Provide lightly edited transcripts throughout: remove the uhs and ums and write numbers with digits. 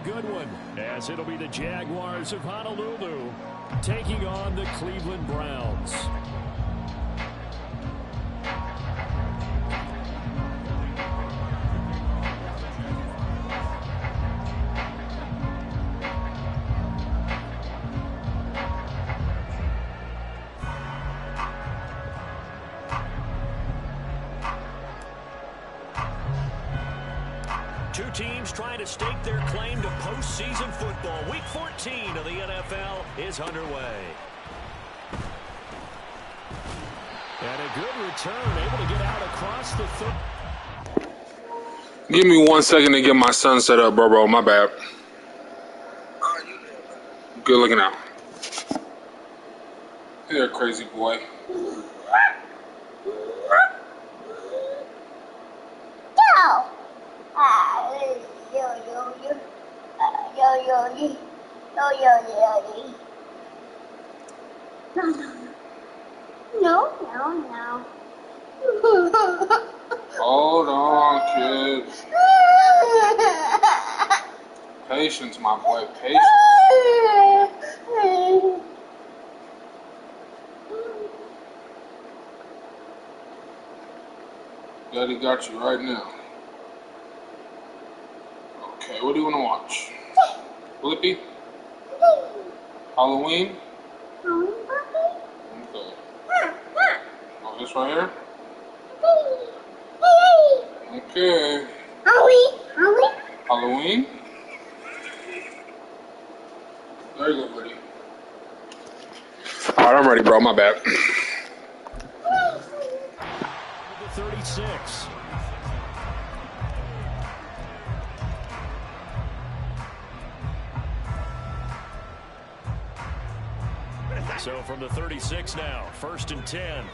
good one, as it'll be the Jaguars of Honolulu taking on the Cleveland Browns. Two teams trying to stake their claim to postseason football. Week 14 of the NFL is underway. And a good return, able to get out across the third. Give me 1 second to get my son set up, bro. My bad. Good looking out. Hey there, crazy boy. No. Hold on, kids. Patience, my boy. Patience. Daddy got you right now. Okay, what do you want to watch? Blippi? Halloween? Okay. Oh, this right here? Okay. Halloween? There you go, buddy. Alright, I'm ready, bro. My bad. 36. So from the 36 now, 1st and 10.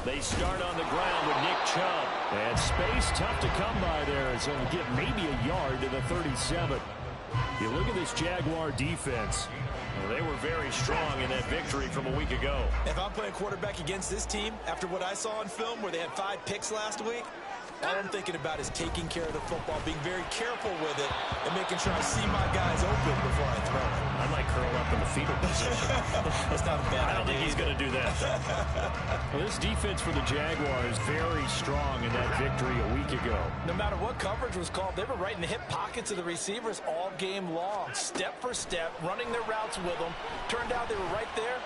They start on the ground with Nick Chubb. And space tough to come by there as he'll get maybe a yard to the 37. You look at this Jaguar defense. Well, they were very strong in that victory from a week ago. If I'm playing quarterback against this team, after what I saw on film where they had 5 picks last week, all I'm thinking about is taking care of the football, being very careful with it, and making sure I see my guys open before I throw it. I might curl up in the fetal position. That's not a bad idea. I don't think he's going to do that. Well, this defense for the Jaguars very strong in that victory a week ago. No matter what coverage was called, they were right in the hip pockets of the receivers all game long, step for step, running their routes with them. Turned out they were right there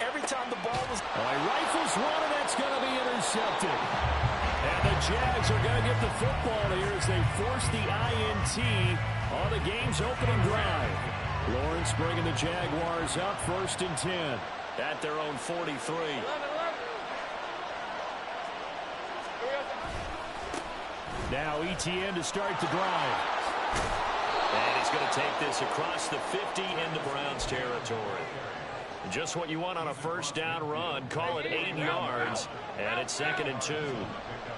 every time the ball was. Well, he rifles one, and that's going to be intercepted. And the Jags are going to get the football here as they force the INT on the game's opening drive. Lawrence bringing the Jaguars up 1st and 10 At their own 43. Now ETN to start the drive. And he's going to take this across the 50 into Browns territory. Just what you want on a first down run. Call it 8 yards. And it's 2nd and 2.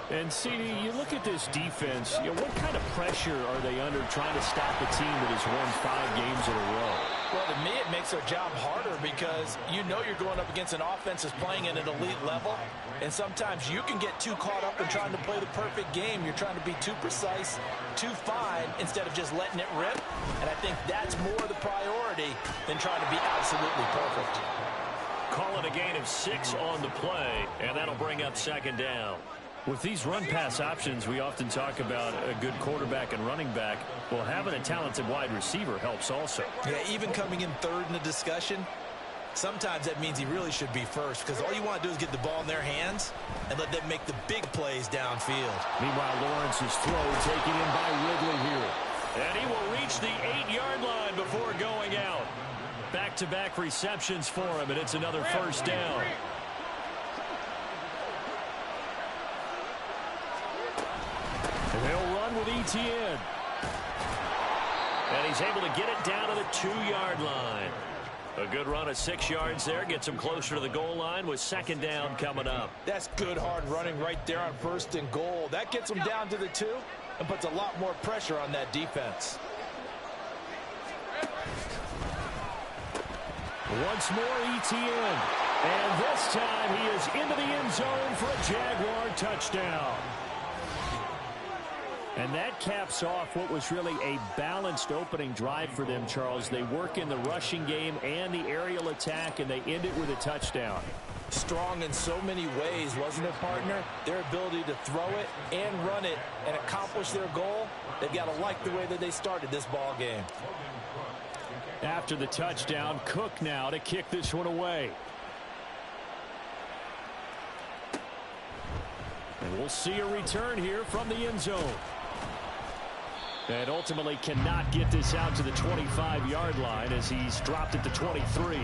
And, CD, you look at this defense, what kind of pressure are they under trying to stop a team that has won 5 games in a row? Well, to me, it makes their job harder because you know you're going up against an offense that's playing at an elite level, and sometimes you can get too caught up in trying to play the perfect game. You're trying to be too precise, too fine, instead of just letting it rip, and I think that's more the priority than trying to be absolutely perfect. Call it a gain of 6 on the play, and that'll bring up 2nd down. With these run-pass options, we often talk about a good quarterback and running back. Well, having a talented wide receiver helps also. Yeah, even coming in 3rd in the discussion, sometimes that means he really should be first because all you want to do is get the ball in their hands and let them make the big plays downfield. Meanwhile, Lawrence's throw taken in by Ridley here. And he will reach the 8-yard line before going out. Back-to-back receptions for him, and it's another 1st down. And they'll run with ETN. And he's able to get it down to the 2-yard line. A good run of 6 yards there. Gets him closer to the goal line with 2nd down coming up. That's good hard running right there on 1st and goal. That gets him down to the 2 and puts a lot more pressure on that defense. Once more ETN. And this time he is into the end zone for a Jaguar touchdown. And that caps off what was really a balanced opening drive for them, Charles. They work in the rushing game and the aerial attack, and they end it with a touchdown. Strong in so many ways, wasn't it, partner? Their ability to throw it and run it and accomplish their goal, they've got to like the way that they started this ball game. After the touchdown, Cook now to kick this one away. And we'll see a return here from the end zone. And ultimately cannot get this out to the 25-yard line as he's dropped it to 23.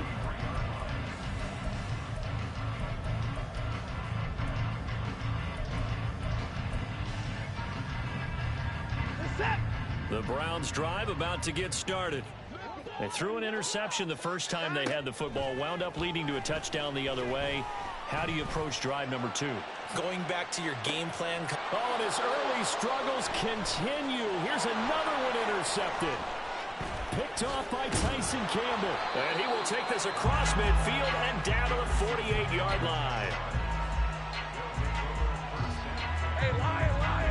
The Browns drive about to get started. They threw an interception the first time they had the football, wound up leading to a touchdown the other way. How do you approach drive number 2? Going back to your game plan. Oh, and his early struggles continue. Here's another one intercepted. Picked off by Tyson Campbell. And he will take this across midfield and down to the 48-yard line. Hey, Lion, Lion.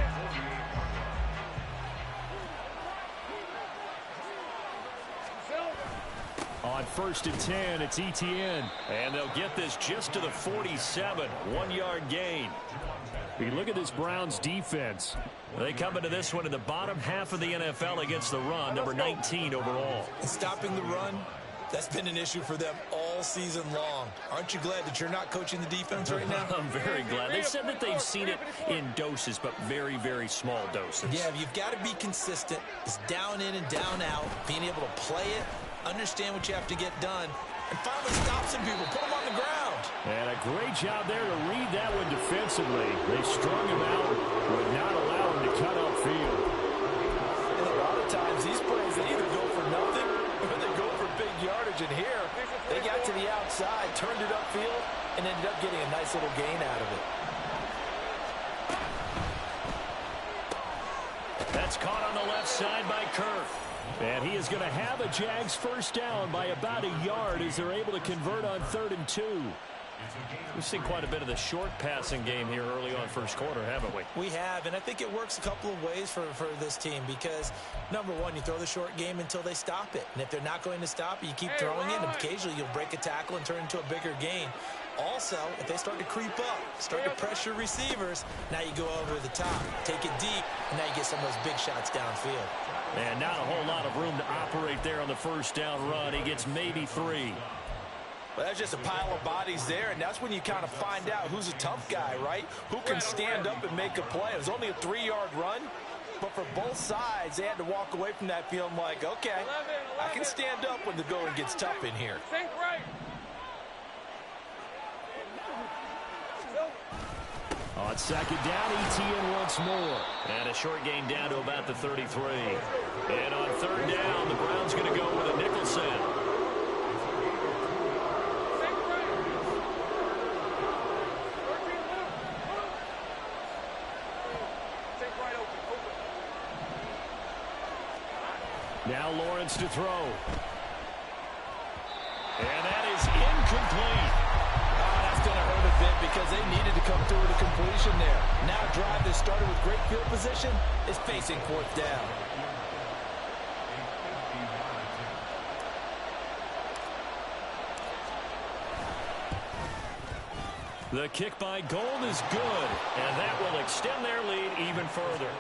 On 1st and 10, it's ETN. And they'll get this just to the 47. 1-yard gain. You look at this Browns defense. They come into this one in the bottom half of the NFL against the run, number 19 overall. Stopping the run, that's been an issue for them all season long. Aren't you glad that you're not coaching the defense right now? I'm very glad. They said that they've seen it in doses, but very, very small doses. Yeah, you've got to be consistent. It's down in and down out, being able to play it, understand what you have to get done, and finally stop some people, put them on the ground. And a great job there to read that one defensively. They strung him out, would not allow him to cut upfield. And a lot of times these plays, they either go for nothing or they go for big yardage. And here, they got to the outside, turned it upfield, and ended up getting a nice little gain out of it. That's caught on the left side by Kirk. And he is going to have a Jags first down by about a yard as they're able to convert on 3rd and 2. We've seen quite a bit of the short passing game here early on first quarter, haven't we? We have, and I think it works a couple of ways for this team because, number one, you throw the short game until they stop it. And if they're not going to stop it, you keep throwing it, and occasionally you'll break a tackle and turn it into a bigger gain. Also, if they start to creep up, start to pressure receivers, now you go over the top, take it deep, and now you get some of those big shots downfield. And not a whole lot of room to operate there on the first down run. He gets maybe 3. Well, that's just a pile of bodies there, and that's when you kind of find out who's a tough guy, right? Who can stand up and make a play. It was only a 3-yard run, but for both sides, they had to walk away from that feeling like, okay, I can stand up when the going gets tough in here. Think right. On 2nd down, ETN once more. And a short gain down to about the 33. And on 3rd down, the Browns going to go with a nickel set. Now Lawrence to throw. And that is incomplete. That's going to hurt a bit because they needed to come through with a completion there. Now a drive that started with great field position is facing 4th down. The kick by Gold is good, and that will extend their lead even further.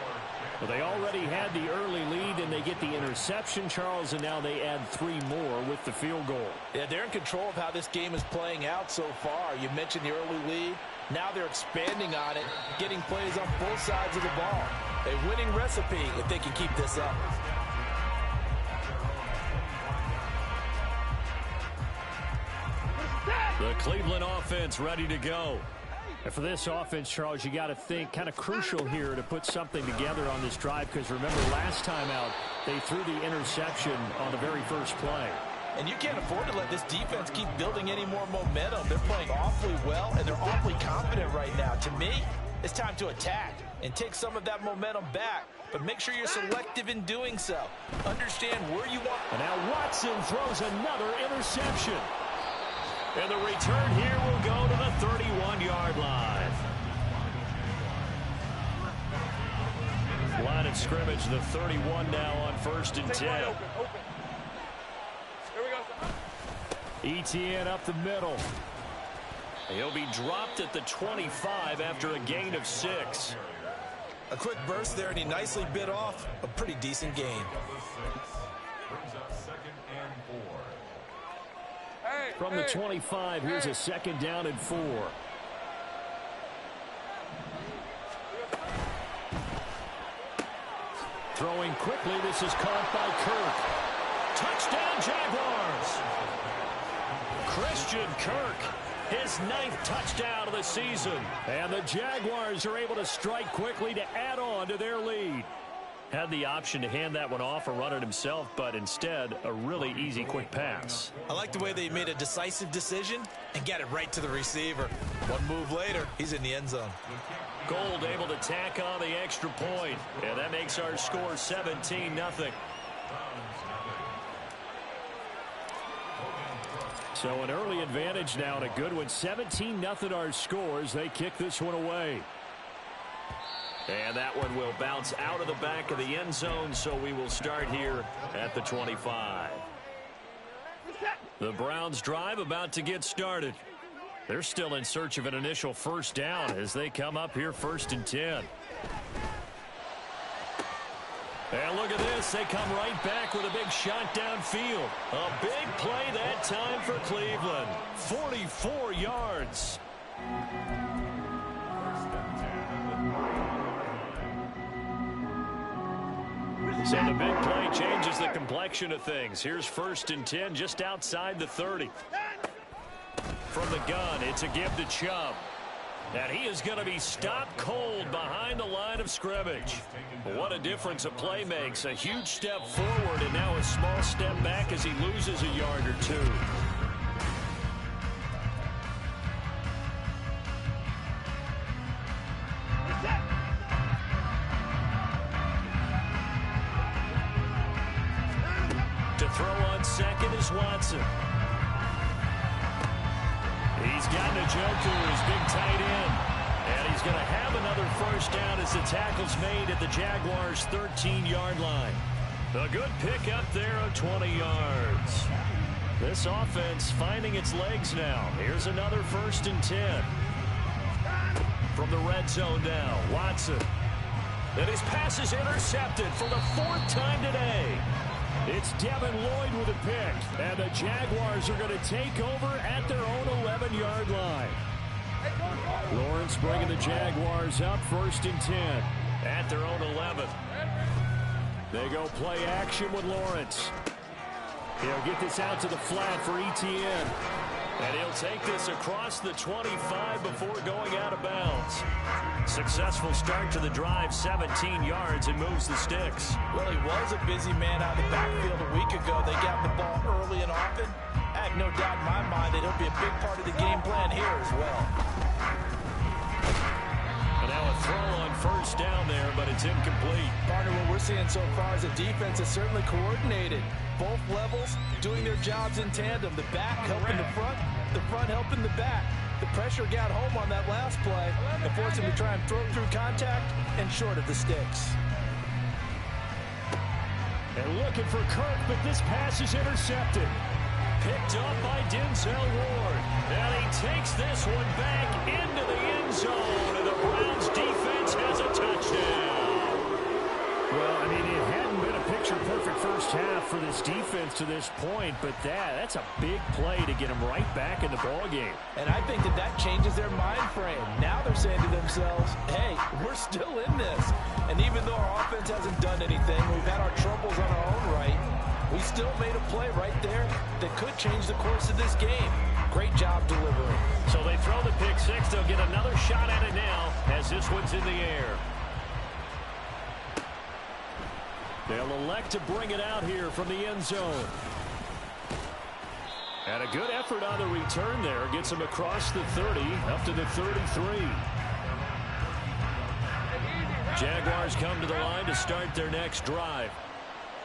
Well, they already had the early lead, and they get the interception, Charles, and now they add 3 more with the field goal. Yeah, they're in control of how this game is playing out so far. You mentioned the early lead. Now they're expanding on it, getting plays on both sides of the ball. A winning recipe if they can keep this up. The Cleveland offense ready to go. And for this offense, Charles, you got to think kind of crucial here to put something together on this drive because remember last time out they threw the interception on the very first play. And you can't afford to let this defense keep building any more momentum. They're playing awfully well, and they're awfully confident right now. To me, it's time to attack and take some of that momentum back. But make sure you're selective in doing so. Understand where you want. And now Watson throws another interception. And the return here will go to the 31-yard line. Line of of scrimmage, the 31 now on 1st and 10. Here we go. ETN up the middle. He'll be dropped at the 25 after a gain of 6. A quick burst there, and he nicely bit off a pretty decent gain. From the 25, here's a 2nd down and 4. Throwing quickly, this is caught by Kirk. Touchdown, Jaguars! Christian Kirk, his 9th touchdown of the season. And the Jaguars are able to strike quickly to add on to their lead. Had the option to hand that one off or run it himself, but instead, a really easy quick pass. I like the way they made a decisive decision and got it right to the receiver. One move later, he's in the end zone. Gold able to tack on the extra point, and that makes our score 17-0. So an early advantage now and a good one. 17-0 our scores. They kick this one away. And that one will bounce out of the back of the end zone, so we will start here at the 25. The Browns drive about to get started. They're still in search of an initial 1st down as they come up here 1st and 10. And look at this. They come right back with a big shot downfield. A big play that time for Cleveland. 44 yards. So the big play changes the complexion of things. Here's 1st and 10 just outside the 30. From the gun, it's a give to Chubb. And he is going to be stopped cold behind the line of scrimmage. What a difference a play makes. A huge step forward and now a small step back as he loses a yard or 2. To throw on 2nd is Watson. He's got Njoku, his big tight end. And he's going to have another 1st down as the tackle's made at the Jaguars' 13-yard line. A good pickup there of 20 yards. This offense finding its legs now. Here's another 1st and 10. From the red zone now, Watson. And his pass is intercepted for the 4th time today. It's Devin Lloyd with a pick. And the Jaguars are going to take over at their own 11-yard line. Lawrence bringing the Jaguars up 1st and 10. At their own 11. They go play action with Lawrence. He'll get this out to the flat for ETN. And he'll take this across the 25 before going out of bounds. Successful start to the drive, 17 yards, and moves the sticks. Well, he was a busy man out of the backfield a week ago. They got the ball early and often. I have no doubt in my mind that he'll be a big part of the game plan here as well. And now a throw on 1st down there, but it's incomplete. Partner, what we're seeing so far is the defense is certainly coordinated. Both levels doing their jobs in tandem. The back helping the front helping the back. The pressure got home on that last play and forced him to try and throw through contact and short of the sticks. And looking for Kirk, but this pass is intercepted. Picked up by Denzel Ward. And he takes this one back into the end zone. And the Browns defense has a touchdown. Well, I mean, it hadn't been a picture-perfect 1st half for this defense to this point, but that's a big play to get them right back in the ballgame. And I think that changes their mind frame. Now they're saying to themselves, hey, we're still in this. And even though our offense hasn't done anything, we've had our troubles on our own right, we still made a play right there that could change the course of this game. Great job delivering. So they throw the pick 6. They'll get another shot at it now as this one's in the air. They'll elect to bring it out here from the end zone. And a good effort on the return there. Gets him across the 30, up to the 33. Jaguars come to the line to start their next drive.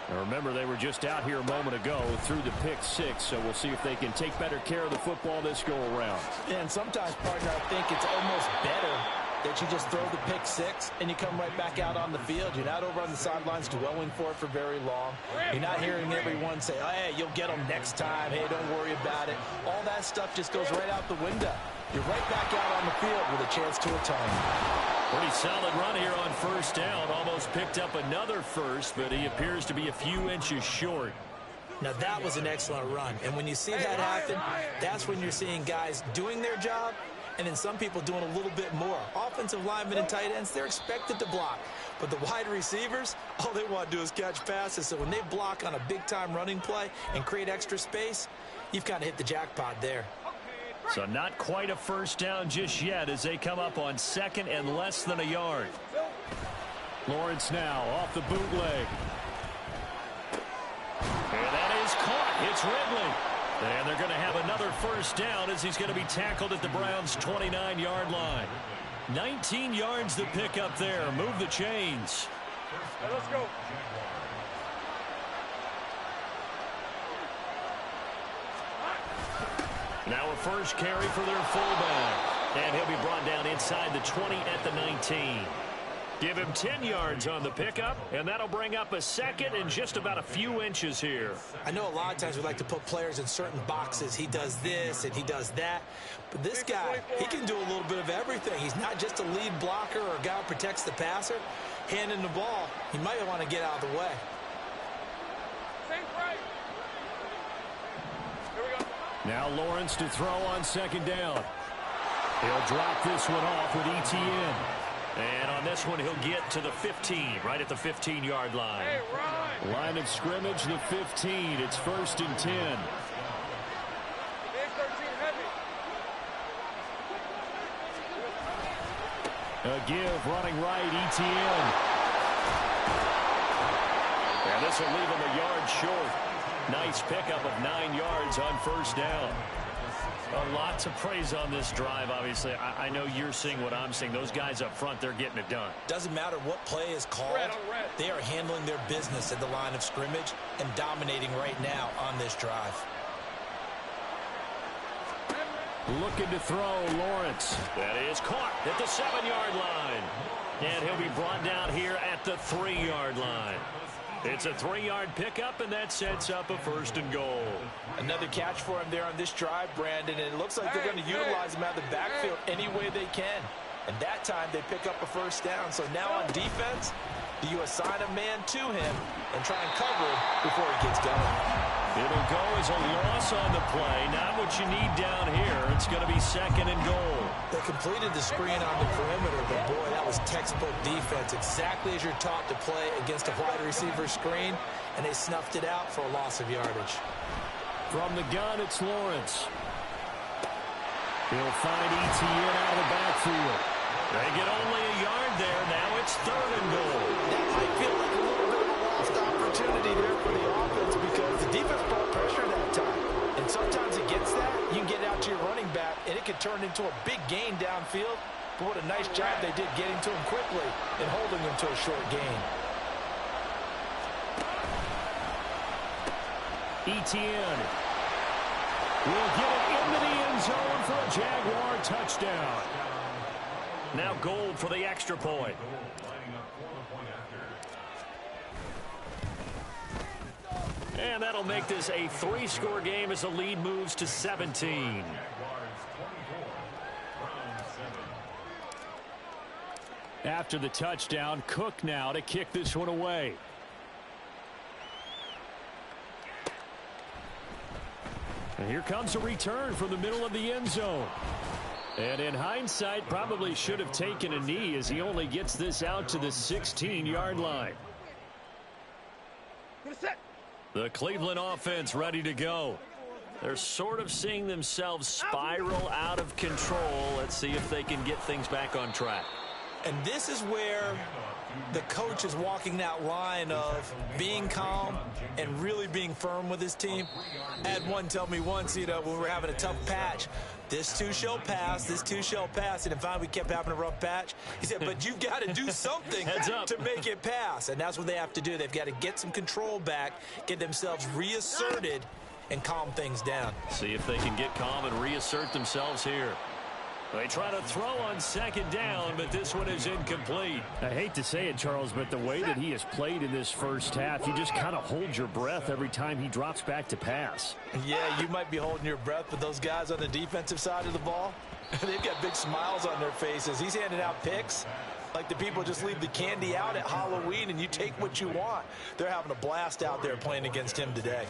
Now remember, they were just out here a moment ago through the pick 6, so we'll see if they can take better care of the football this go-around. And sometimes, partner, I think it's almost better that you just throw the pick six and you come right back out on the field. You're not over on the sidelines dwelling for it for very long. You're not hearing everyone say, oh, hey, you'll get them next time. Hey, don't worry about it. All that stuff just goes right out the window. You're right back out on the field with a chance to atone. Pretty solid run here on first down. Almost picked up another first, but he appears to be a few inches short. Now, that was an excellent run. And when you see that happen, that's when you're seeing guys doing their job and then some people doing a little bit more. Offensive linemen and tight ends, they're expected to block. But the wide receivers, all they want to do is catch passes. So when they block on a big-time running play and create extra space, you've kind of hit the jackpot there. So not quite a first down just yet as they come up on second and less than a yard. Lawrence now off the bootleg. And that is caught. It's Ridley. And they're going to have another first down as he's going to be tackled at the Browns' 29-yard line. 19 yards to pick up there. Move the chains. Let's go. Now a first carry for their fullback. And he'll be brought down inside the 20 at the 19. Give him 10 yards on the pickup, and that'll bring up a second and just about a few inches here. I know a lot of times we like to put players in certain boxes. He does this and he does that. But this guy, he can do a little bit of everything. He's not just a lead blocker or a guy who protects the passer. Handing the ball, he might want to get out of the way. Now Lawrence to throw on second down. He'll drop this one off with ETN. And on this one, he'll get to the 15, right at the 15-yard line. Hey, line of scrimmage, the 15. It's 1st and 10. A give, running right, ETN. And this will leave him a yard short. Nice pickup of 9 yards on first down. A lot to praise on this drive, obviously. I know you're seeing what I'm seeing. Those guys up front, they're getting it done. Doesn't matter what play is called. They are handling their business at the line of scrimmage and dominating right now on this drive. Looking to throw, Lawrence. That is caught at the 7-yard line. And he'll be brought down here at the 3-yard line. It's a 3-yard pickup, and that sets up a 1st and goal. Another catch for him there on this drive, Brandon, and it looks like they're going to utilize him out of the backfield any way they can. And that time they pick up a first down. So now on defense, do you assign a man to him and try and cover him before he gets going? It'll go as a loss on the play. Not what you need down here. It's going to be 2nd and goal. They completed the screen on the perimeter, but boy, that was textbook defense. Exactly as you're taught to play against a wide receiver screen, and they snuffed it out for a loss of yardage. From the gun, it's Lawrence. He'll find ETN out of the backfield. They get only a yard there. Now it's 3rd and goal. That might feel like a little bit of a lost opportunity there for the offense because the defense brought pressure that time. And sometimes against that, you can get out to your running back, and it can turn into a big gain downfield. But what a nice job they did getting to him quickly and holding him to a short gain. ETN will get it into the end zone for a Jaguar touchdown. Now Gold for the extra point. And that'll make this a 3-score game as the lead moves to 17. After the touchdown, Cook now to kick this one away. And here comes a return from the middle of the end zone. And in hindsight, probably should have taken a knee as he only gets this out to the 16-yard line. The Cleveland offense ready to go. They're sort of seeing themselves spiral out of control. Let's see if they can get things back on track. And this is where the coach is walking that line of being calm and really being firm with his team. I had one tell me once, when we were having a tough patch, this too shall pass, this too shall pass. And finally we kept having a rough patch. He said, but you've got to do something to make it pass. And that's what they have to do. They've got to get some control back, get themselves reasserted, and calm things down. See if they can get calm and reassert themselves here. They try to throw on second down, but this one is incomplete. I hate to say it, Charles, but the way that he has played in this first half, you just kind of hold your breath every time he drops back to pass. Yeah, you might be holding your breath, but those guys on the defensive side of the ball, they've got big smiles on their faces. He's handing out picks like the people just leave the candy out at Halloween and you take what you want. They're having a blast out there playing against him today.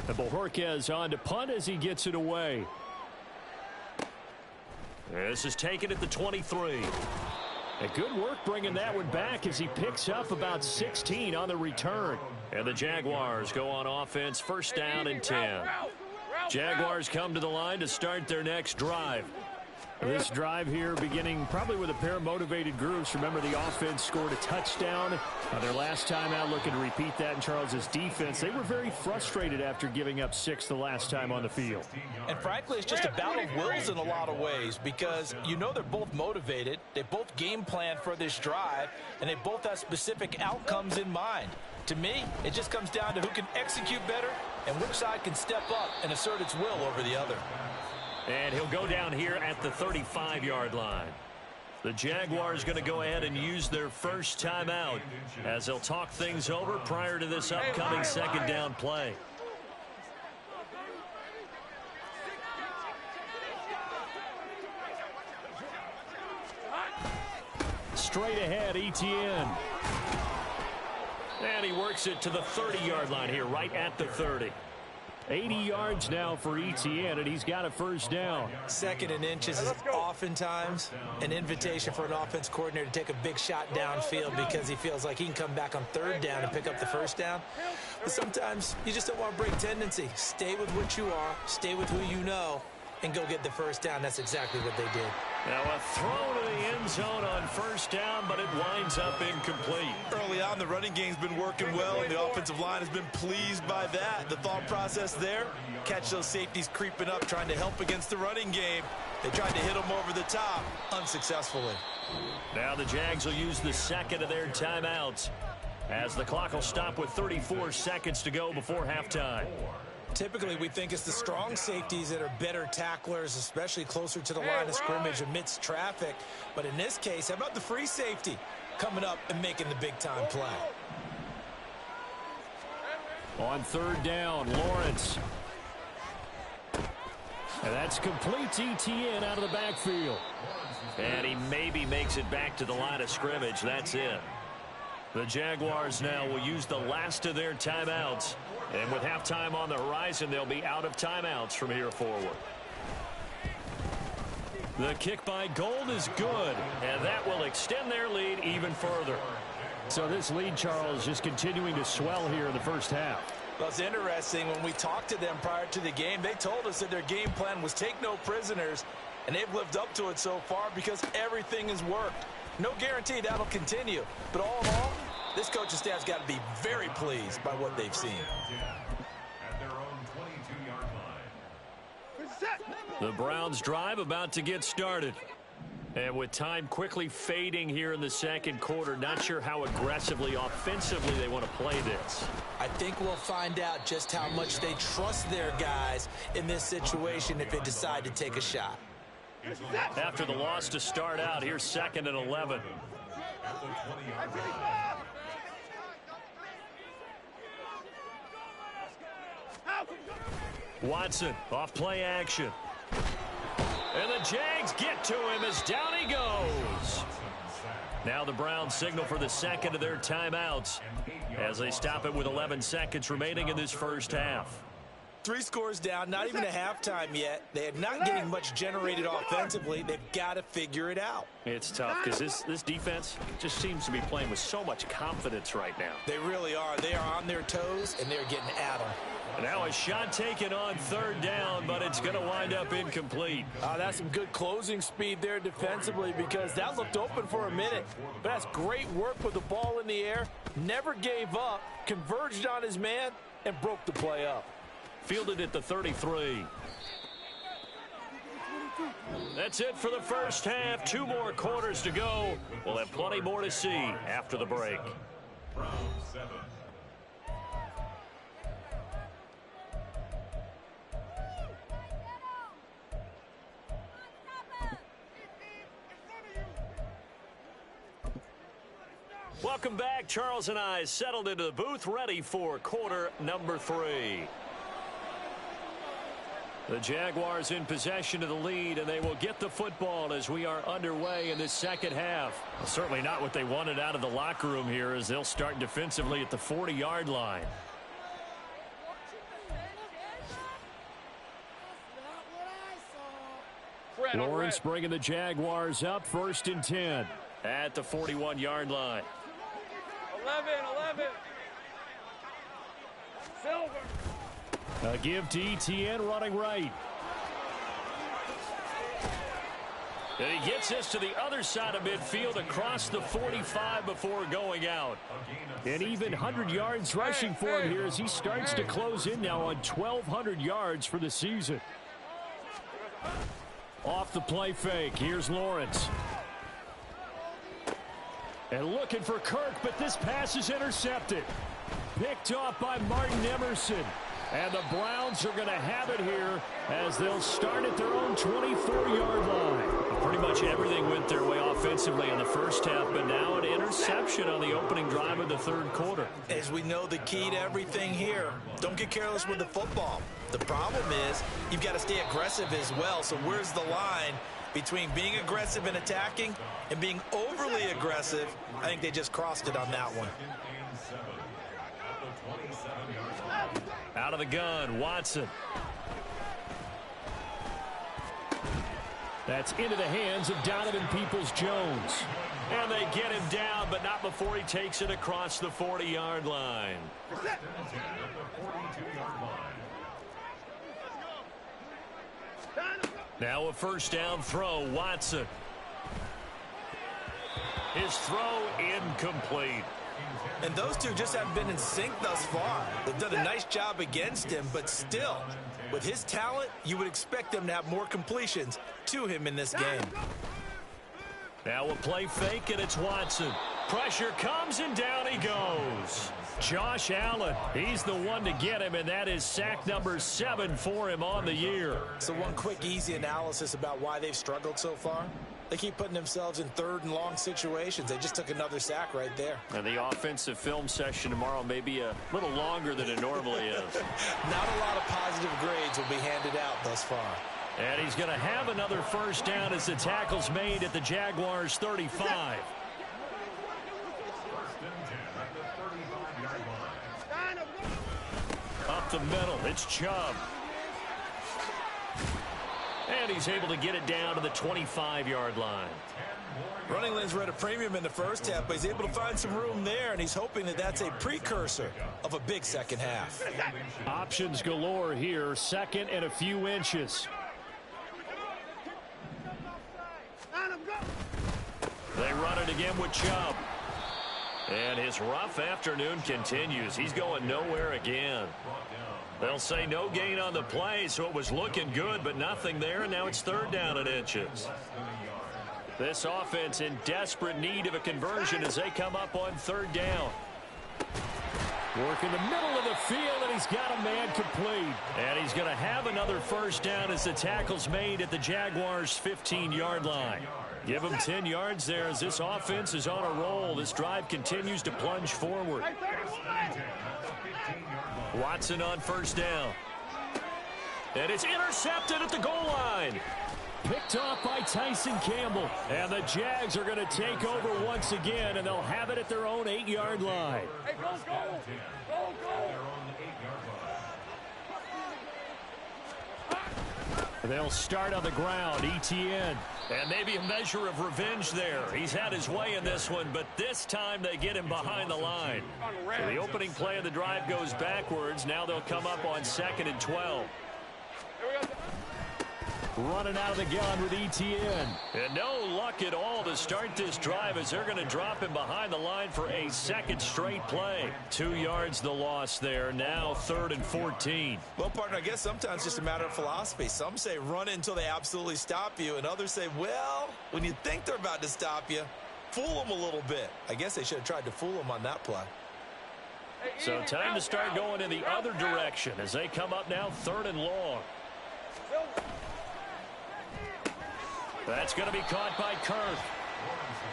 And Bojorquez on to punt as he gets it away. This is taken at the 23. And good work bringing that one back as he picks up about 16 on the return. And the Jaguars go on offense, first down and 10. Jaguars come to the line to start their next drive. This drive here beginning probably with a pair of motivated groups. Remember, the offense scored a touchdown. Their last time out, looking to repeat that in Charles's defense. They were very frustrated after giving up 6 the last time on the field. And frankly, it's just a battle of wills in a lot of ways because you know they're both motivated. They both game plan for this drive, and they both have specific outcomes in mind. To me, it just comes down to who can execute better and which side can step up and assert its will over the other. And he'll go down here at the 35-yard line. The Jaguars going to go ahead and use their first timeout as they'll talk things over prior to this upcoming second down play. Straight ahead, Etienne. And he works it to the 30-yard line here, right at the 30. 80 yards now for Etienne, and he's got a first down. Second and inches is oftentimes an invitation for an offense coordinator to take a big shot downfield because he feels like he can come back on third down and pick up the first down. But sometimes you just don't want to break tendency. Stay with what you are, stay with who you know, and go get the first down. That's exactly what they did. Now a throw to the end zone on first down, but it winds up incomplete. Early on, the running game's been working well, and the offensive line has been pleased by that. The thought process there, catch those safeties creeping up, trying to help against the running game. They tried to hit them over the top, unsuccessfully. Now the Jags will use the second of their timeouts as the clock will stop with 34 seconds to go before halftime. Typically, we think it's the strong safeties that are better tacklers, especially closer to the line of scrimmage amidst traffic. But in this case, how about the free safety coming up and making the big-time play? On third down, Lawrence. And that's complete. Etienne out of the backfield. And he maybe makes it back to the line of scrimmage. That's it. The Jaguars now will use the last of their timeouts. And with halftime on the horizon, they'll be out of timeouts from here forward. The kick by Gold is good, and that will extend their lead even further. So this lead, Charles, just continuing to swell here in the first half. Well, it's interesting. When we talked to them prior to the game, they told us that their game plan was take no prisoners, and they've lived up to it so far because everything has worked. No guarantee that'll continue, but all in all, this coaching staff's got to be very pleased by what they've seen. The Browns drive about to get started. And with time quickly fading here in the second quarter, not sure how aggressively, offensively they want to play this. I think we'll find out just how much they trust their guys in this situation if they decide to take a shot. After the loss to start out, here's second and 11. Watson off play action. And the Jags get to him as down he goes. Now the Browns signal for the second of their timeouts as they stop it with 11 seconds remaining in this first half. 3 scores down, not even a halftime yet. They are not getting much generated offensively. They've got to figure it out. It's tough because this defense just seems to be playing with so much confidence right now. They really are. They are on their toes, and they're getting at them. Now a shot taken on third down, but it's going to wind up incomplete. That's some good closing speed there defensively because that looked open for a minute. But that's great work with the ball in the air. Never gave up, converged on his man, and broke the play up. Fielded at the 33. That's it for the first half. 2 more quarters to go. We'll have plenty more to see after the break. Round 7. Welcome back. Charles and I settled into the booth, ready for quarter number 3. The Jaguars in possession of the lead, and they will get the football as we are underway in this second half. Well, certainly not what they wanted out of the locker room here, as they'll start defensively at the 40-yard line. Lawrence bringing the Jaguars up, 1st and 10 at the 41-yard line. 11. Silver. A give to ETN running right. And he gets this to the other side of midfield across the 45 before going out. An even 100 yards rushing for him here as he starts to close in now on 1,200 yards for the season. Off the play fake, here's Lawrence. And looking for Kirk, but this pass is intercepted. Picked off by Martin Emerson. And the Browns are going to have it here as they'll start at their own 24-yard line. Pretty much everything went their way offensively in the first half, but now an interception on the opening drive of the third quarter. As we know, the key to everything here, don't get careless with the football. The problem is you've got to stay aggressive as well. So where's the line between being aggressive and attacking and being overly aggressive? I think they just crossed it on that one. Out of the gun, Watson. That's into the hands of Donovan Peoples-Jones. And they get him down, but not before he takes it across the 40-yard line. Now a first down throw, Watson. His throw incomplete. And those two just haven't been in sync thus far. They've done a nice job against him, but still, with his talent, you would expect them to have more completions to him in this game. Now a play fake, and it's Watson. Pressure comes, and down he goes. Josh Allen, he's the one to get him, and that is sack number 7 for him on the year. So one quick, easy analysis about why they've struggled so far. They keep putting themselves in 3rd and long situations. They just took another sack right there. And the offensive film session tomorrow may be a little longer than it normally is. Not a lot of positive grades will be handed out thus far. And he's going to have another first down as the tackle's made at the Jaguars' 35. Up the middle, it's Chubb. And he's able to get it down to the 25-yard line. Running lanes were at a premium in the first half, but he's able to find some room there, and he's hoping that that's a precursor of a big second half. Options galore here, 2nd and a few inches. They run it again with Chubb. And his rough afternoon continues. He's going nowhere again. They'll say no gain on the play, so it was looking good, but nothing there, and now it's 3rd down and inches. This offense in desperate need of a conversion as they come up on 3rd down. Work in the middle of the field, and he's got a man complete. And he's going to have another first down as the tackle's made at the Jaguars' 15-yard line. Give him 10 yards there as this offense is on a roll. This drive continues to plunge forward. Watson on first down. And it's intercepted at the goal line. Picked off by Tyson Campbell. And the Jags are going to take over once again, and they'll have it at their own 8-yard line. Hey, go, go. Go, go. They'll start on the ground, ETN. And maybe a measure of revenge there. He's had his way in this one, but this time they get him behind the line. So the opening play of the drive goes backwards. Now they'll come up on 2nd and 12. Running out of the gun with ETN. And no luck at all to start this drive as they're going to drop him behind the line for a 2nd straight play. 2 yards the loss there. Now 3rd and 14. Well, partner, I guess sometimes it's just a matter of philosophy. Some say run until they absolutely stop you, and others say, well, when you think they're about to stop you, fool them a little bit. I guess they should have tried to fool them on that play. So time to start going in the other direction as they come up now 3rd and long. That's going to be caught by Kirk.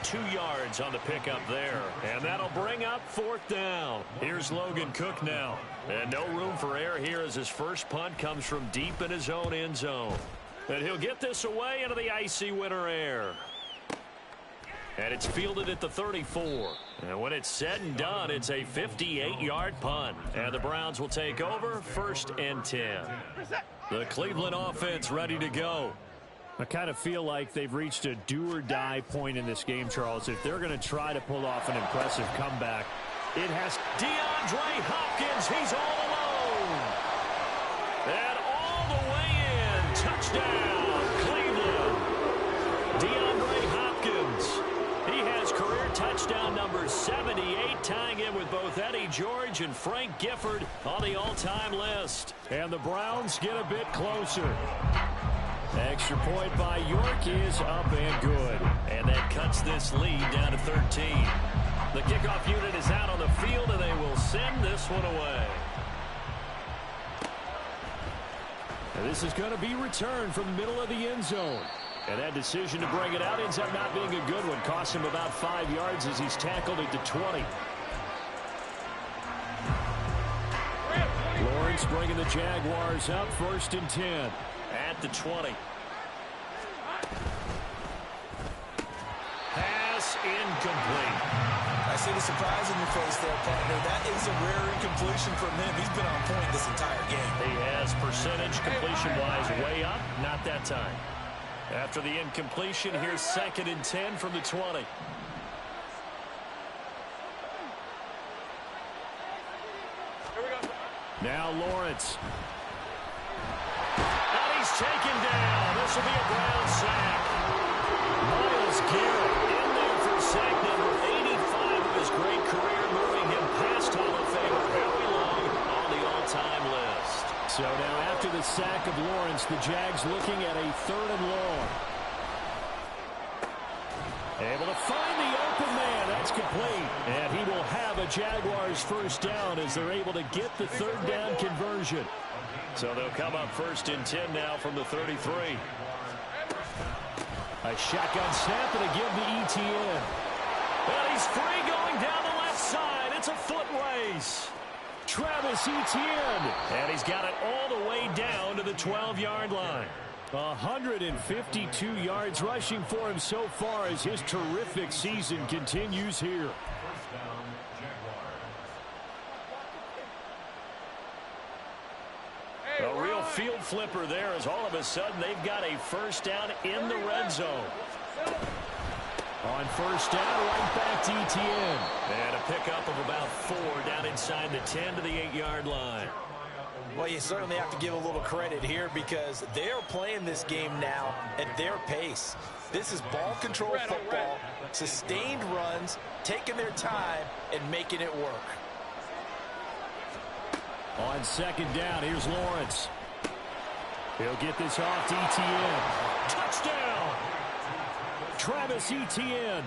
2 yards on the pickup there. And that'll bring up 4th down. Here's Logan Cook now. And no room for error here as his first punt comes from deep in his own end zone. And he'll get this away into the icy winter air. And it's fielded at the 34. And when it's said and done, it's a 58-yard punt. And the Browns will take over 1st and 10. The Cleveland offense ready to go. I kind of feel like they've reached a do-or-die point in this game, Charles. If they're going to try to pull off an impressive comeback, it has DeAndre Hopkins. He's all alone. And all the way in. Touchdown, Cleveland. DeAndre Hopkins. He has career touchdown number 78, tying in with both Eddie George and Frank Gifford on the all-time list. And the Browns get a bit closer. Extra point by York is up and good. And that cuts this lead down to 13. The kickoff unit is out on the field, and they will send this one away. And this is going to be returned from the middle of the end zone. And that decision to bring it out ends up not being a good one. Cost him about 5 yards as he's tackled at the 20. Lawrence bringing the Jaguars up 1st and 10. At the 20. Pass incomplete. I see the surprise in your face there, partner. That is a rare incompletion from him. He's been on point this entire game. He has percentage completion-wise way up. Not that time. After the incompletion, here's 2nd and 10 from the 20. Now Lawrence. Taken down. This will be a Brown sack. Myles Garrett in there for sack number 85 of his great career, moving him past Hall of Famer Howie Long on the all-time list. So now after the sack of Lawrence, the Jags looking at a 3rd and long. Able to find the open man. That's complete. And he will have a Jaguars first down as they're able to get the 3rd down conversion. So they'll come up 1st and 10 now from the 33. A shotgun snap and a give to ETN. And he's free going down the left side. It's a foot race. Travis Etienne. And he's got it all the way down to the 12-yard line. 152 yards rushing for him so far as his terrific season continues here. A real field flipper there as all of a sudden they've got a first down in the red zone. On first down, right back to Etienne. And a pickup of about 4 down inside the 10 to the 8-yard line. Well, you certainly have to give a little credit here because they are playing this game now at their pace. This is ball control football, sustained runs, taking their time, and making it work. On 2nd down, here's Lawrence. He'll get this off to Etienne. Touchdown! Travis Etienne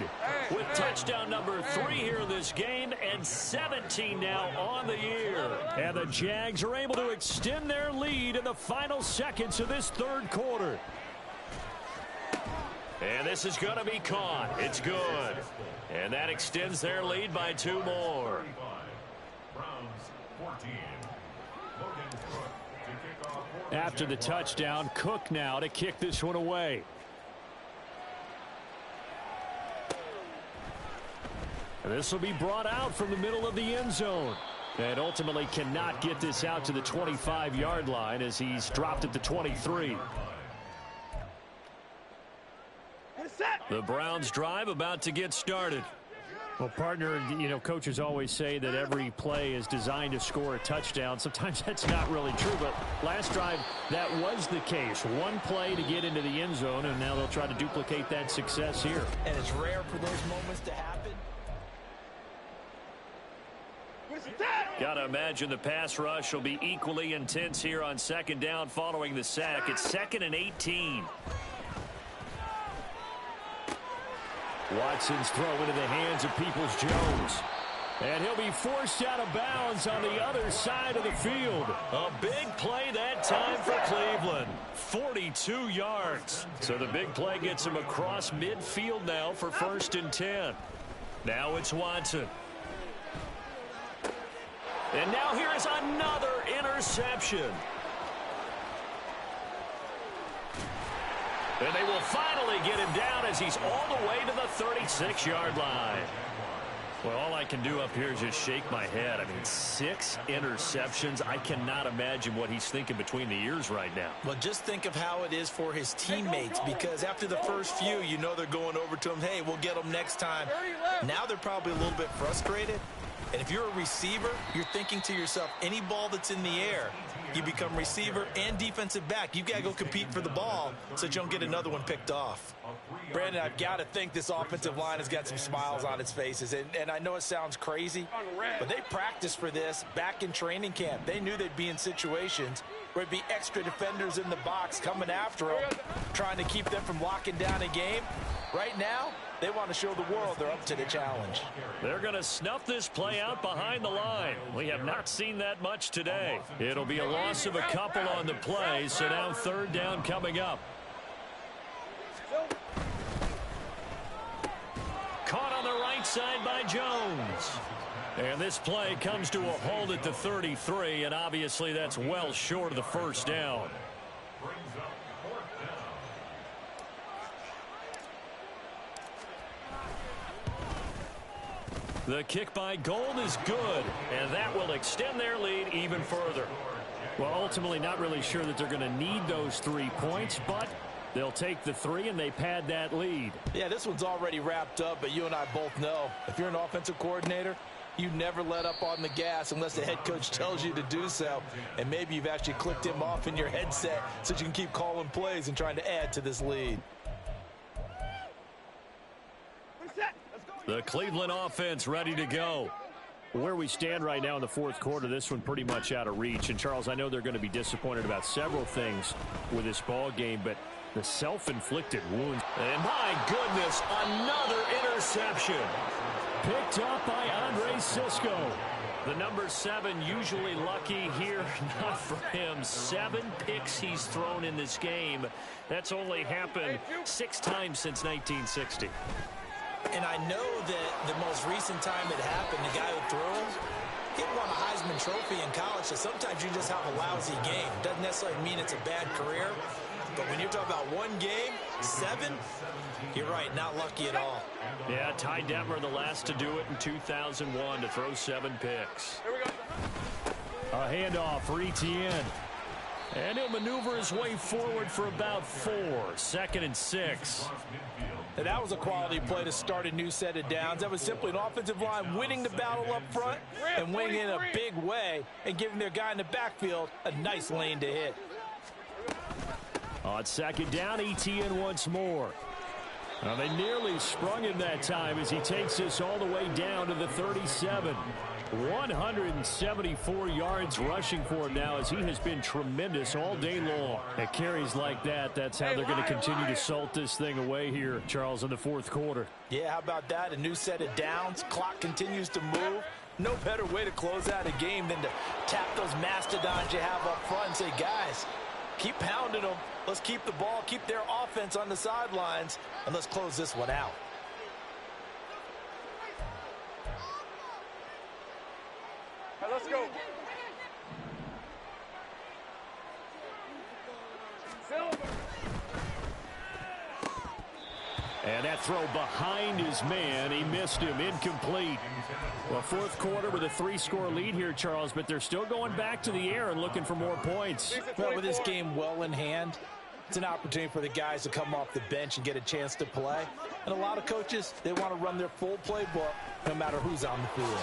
with touchdown number 3 here in this game and 17 now on the year. And the Jags are able to extend their lead in the final seconds of this 3rd quarter. And this is going to be caught. It's good. And that extends their lead by 2 more. After the touchdown, Cook now to kick this one away. And this will be brought out from the middle of the end zone. And ultimately cannot get this out to the 25-yard line as he's dropped at the 23. The Browns drive about to get started. Well, partner, you know, coaches always say that every play is designed to score a touchdown. Sometimes that's not really true, but last drive, that was the case. One play to get into the end zone, and now they'll try to duplicate that success here. And it's rare for those moments to happen. Got to imagine the pass rush will be equally intense here on 2nd down following the sack. It's 2nd and 18. Watson's throw into the hands of Peoples-Jones. And he'll be forced out of bounds on the other side of the field. A big play that time for Cleveland. 42 yards. So the big play gets him across midfield now for 1st and 10. Now it's Watson. And now here is another interception. And they will finally get him down as he's all the way to the 36-yard line. Well, all I can do up here is just shake my head. I mean, 6 interceptions. I cannot imagine what he's thinking between the ears right now. Well, just think of how it is for his teammates, because after the first few, you know they're going over to him, hey, we'll get them next time. Now they're probably a little bit frustrated. And if you're a receiver, you're thinking to yourself, any ball that's in the air, you become receiver and defensive back. You've got to go compete for the ball so that you don't get another one picked off. Brandon, I've got to think this offensive line has got some smiles on its faces. And I know it sounds crazy, but they practiced for this back in training camp. They knew they'd be in situations where it'd be extra defenders in the box coming after them, trying to keep them from locking down a game. Right now, they want to show the world they're up to the challenge. They're going to snuff this play out behind the line. We have not seen that much today. It'll be a loss of a couple on the play, so now 3rd down coming up. Caught on the right side by Jones. And this play comes to a halt at the 33, and obviously that's well short of the 1st down. The kick by Gold is good, and that will extend their lead even further. Well, ultimately not really sure that they're going to need those 3 points, but they'll take the 3 and they pad that lead. Yeah, this one's already wrapped up, but you and I both know if you're an offensive coordinator, you never let up on the gas unless the head coach tells you to do so. And maybe you've actually clicked him off in your headset so you can keep calling plays and trying to add to this lead. The Cleveland offense ready to go. Where we stand right now in the 4th quarter, this one pretty much out of reach. And, Charles, I know they're going to be disappointed about several things with this ball game, but the self-inflicted wounds. And, my goodness, another interception. Picked up by Andre Cisco. The number 7 usually lucky here. Not for him. 7 picks he's thrown in this game. That's only happened 6 times since 1960. And I know that the most recent time it happened, the guy who threw him, he won a Heisman Trophy in college, so sometimes you just have a lousy game. Doesn't necessarily mean it's a bad career, but when you're talking about 1 game, 7, you're right, not lucky at all. Yeah, Ty Detmer the last to do it in 2001 to throw 7 picks. Here we go. A handoff for Etienne. And he'll maneuver his way forward for about 4. 2nd and 6. And that was a quality play to start a new set of downs. That was simply an offensive line winning the battle up front and winning in a big way and giving their guy in the backfield a nice lane to hit. On 2nd down, Etienne once more. Now they nearly sprung him that time as he takes this all the way down to the 37. 174 yards rushing for him now as he has been tremendous all day long. At carries like that, that's how they're going to continue to salt this thing away here, Charles, in the 4th quarter. Yeah, how about that? A new set of downs. Clock continues to move. No better way to close out a game than to tap those mastodons you have up front and say, guys, keep pounding them. Let's keep the ball, keep their offense on the sidelines, and let's close this one out. All right, let's go. Silver. And that throw behind his man. He missed him. Incomplete. Well, 4th quarter with a 3-score lead here, Charles, but they're still going back to the air and looking for more points. Well, with this game well in hand, it's an opportunity for the guys to come off the bench and get a chance to play. And a lot of coaches, they want to run their full playbook no matter who's on the field.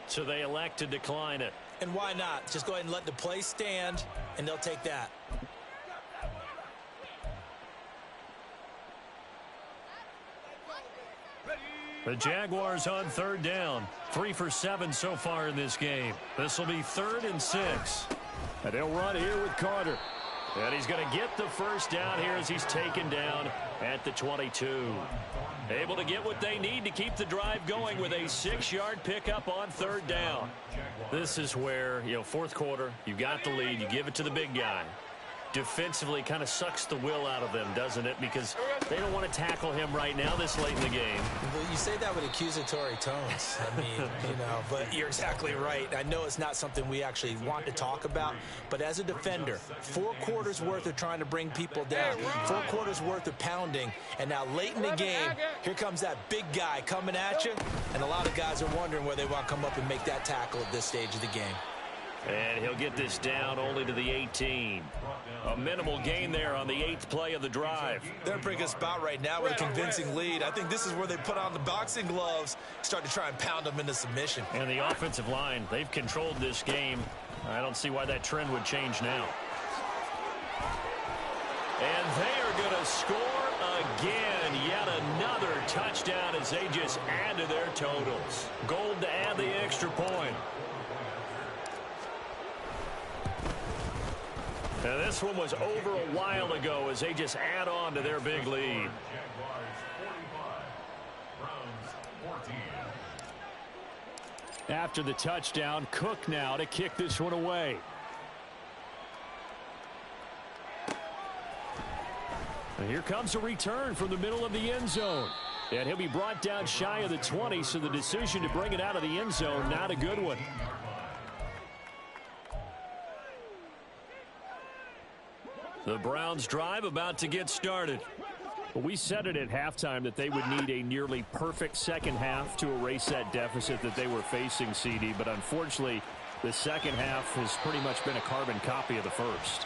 So they elect to decline it. And why not? Just go ahead and let the play stand, and they'll take that. The Jaguars on 3rd down. 3 for 7 so far in this game. This will be 3rd and 6. And they'll run here with Carter. And he's going to get the first down here as he's taken down at the 22. Able to get what they need to keep the drive going with a 6-yard pickup on third down. This is where, fourth quarter, you got the lead, you give it to the big guy. Defensively kind of sucks the will out of them, doesn't it? Because they don't want to tackle him right now this late in the game. Well, you say that with accusatory tones. I mean, but you're exactly right. I know it's not something we actually want to talk about, but as a defender, 4 quarters worth of trying to bring people down, 4 quarters worth of pounding, and now late in the game, here comes that big guy coming at you, and a lot of guys are wondering where they want to come up and make that tackle at this stage of the game. And he'll get this down only to the 18. A minimal gain there on the 8th play of the drive. They're in a pretty good spot right now with a convincing lead. I think this is where they put on the boxing gloves, start to try and pound them into submission. And the offensive line, they've controlled this game. I don't see why that trend would change now. And they are going to score again. Yet another touchdown as they just add to their totals. Gold to add the extra point. And this one was over a while ago as they just add on to their big lead. After the touchdown, Cook now to kick this one away. And here comes a return from the middle of the end zone. And he'll be brought down shy of the 20, so the decision to bring it out of the end zone, not a good one. The Browns drive about to get started. Well, we said it at halftime that they would need a nearly perfect second half to erase that deficit that they were facing, CD. But unfortunately, the second half has pretty much been a carbon copy of the first.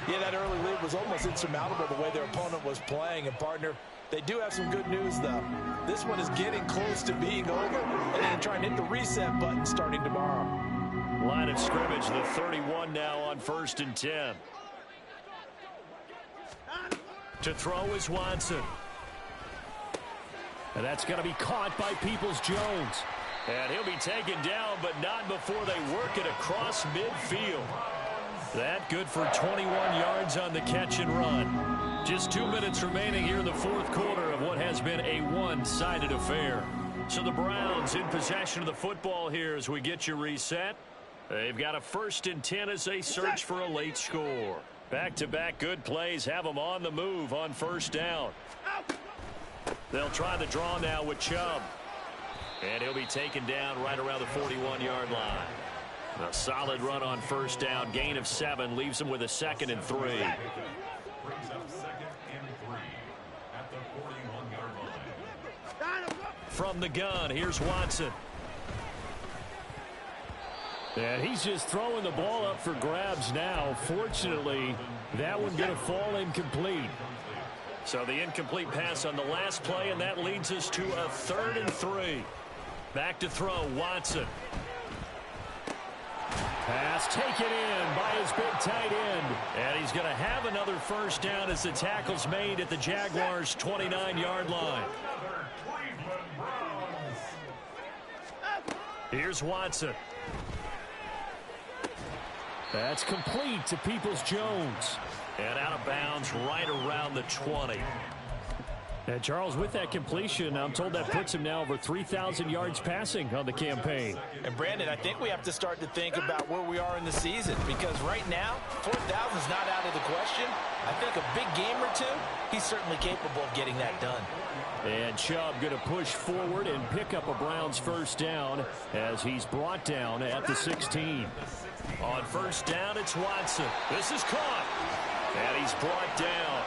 Yeah, that early lead was almost insurmountable the way their opponent was playing. And, partner, they do have some good news, though. This one is getting close to being over, and then trying to hit the reset button starting tomorrow. Line of scrimmage, the 31 now on 1st and 10. To throw is Watson. And that's going to be caught by Peoples-Jones. And he'll be taken down, but not before they work it across midfield. That good for 21 yards on the catch and run. Just 2 minutes remaining here in the fourth quarter of what has been a one-sided affair. So the Browns in possession of the football here as we get you reset. They've got a 1st and 10 as they search for a late score. Back-to-back good plays have them on the move on 1st down. They'll try the draw now with Chubb. And he'll be taken down right around the 41-yard line. A solid run on 1st down. Gain of 7 leaves him with a 2nd and 3. Brings up 2nd and 3 at the 41-yard line. From the gun, here's Watson. And he's just throwing the ball up for grabs now. Fortunately, that one going to fall incomplete. So the incomplete pass on the last play, and that leads us to a 3rd and 3. Back to throw, Watson. Pass taken in by his big tight end. And he's going to have another 1st down as the tackle's made at the Jaguars' 29-yard line. Here's Watson. That's complete to Peoples-Jones. And out of bounds right around the 20. And Charles, with that completion, I'm told that puts him now over 3,000 yards passing on the campaign. And Brandon, I think we have to start to think about where we are in the season, because right now, 4,000 is not out of the question. I think a big game or two, he's certainly capable of getting that done. And Chubb going to push forward and pick up a Browns 1st down as he's brought down at the 16. On 1st down, it's Watson. This is caught. And he's brought down.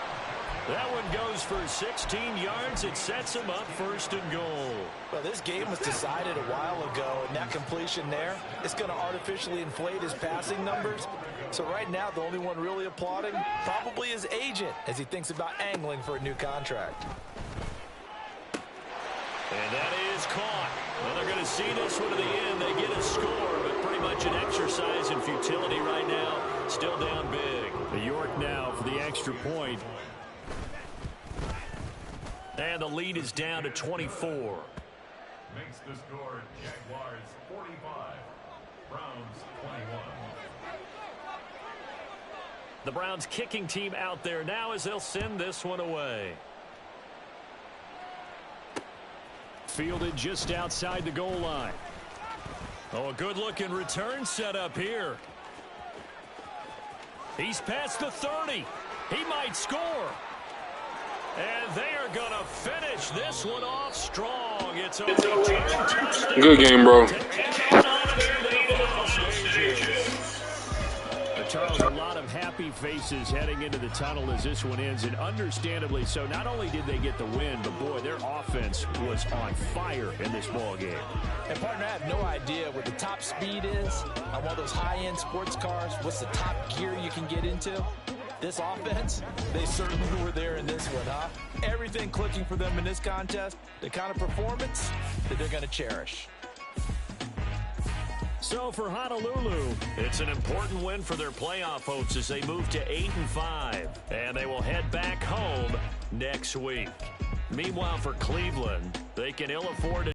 That one goes for 16 yards. It sets him up 1st and goal. Well, this game was decided a while ago, and that completion there is going to artificially inflate his passing numbers. So right now, the only one really applauding probably his agent as he thinks about angling for a new contract. And that is caught. Well, they're going to see this one to the end. They get a score, but pretty much an exercise in futility right now. Still down big. The York now for the extra point. And the lead is down to 24. Makes the score Jaguars 45, Browns 21. The Browns kicking team out there now as they'll send this one away. Fielded just outside the goal line. Oh, a good-looking return set up here. He's past the 30. He might score. And they are going to finish this one off strong. It's a good game, bro. Charles, a lot of happy faces heading into the tunnel as this one ends, and understandably so. Not only did they get the win, but boy, their offense was on fire in this ball game. And partner, I have no idea what the top speed is on one of those high-end sports cars. What's the top gear you can get into? This offense, they certainly were there in this one, huh? Everything clicking for them in this contest, the kind of performance that they're going to cherish. So for Honolulu, it's an important win for their playoff hopes as they move to 8-5. And they will head back home next week. Meanwhile, for Cleveland, they can ill afford to